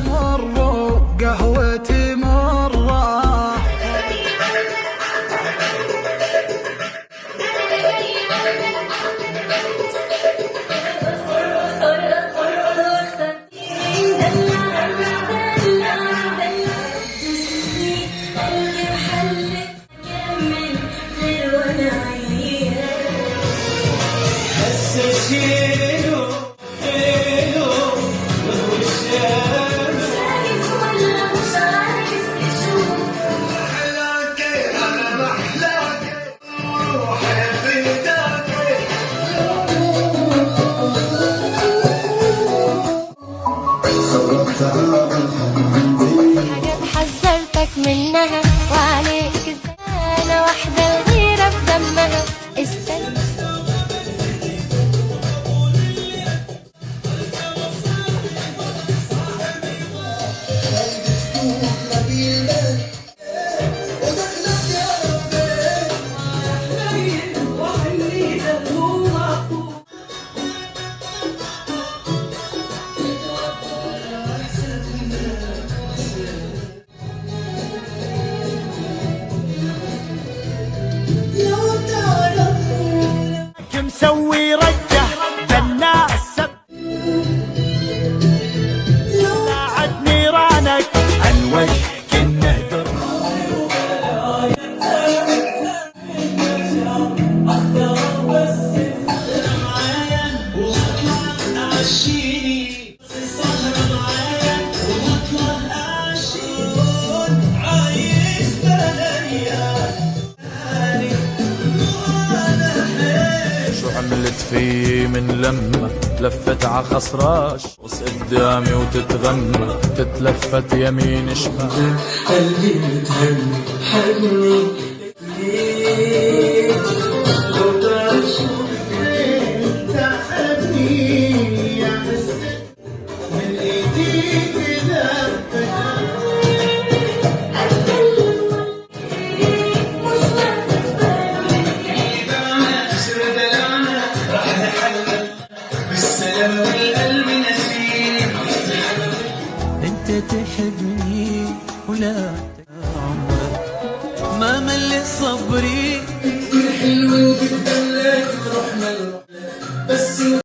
مروا قهوتي مرة حاجات حذرتك منها وعليك زانة واحدة الغيرة في دمها استنى مسوي رجه بالناس ساعد نيرانك عن وجهك النهدر عملت في من لما لفت ع خصراش وص قدامي وتتغمى تتلفت يمين شمال قلبي متهني حني من ايديك انت تحبني ولا عمرك ما مل صبري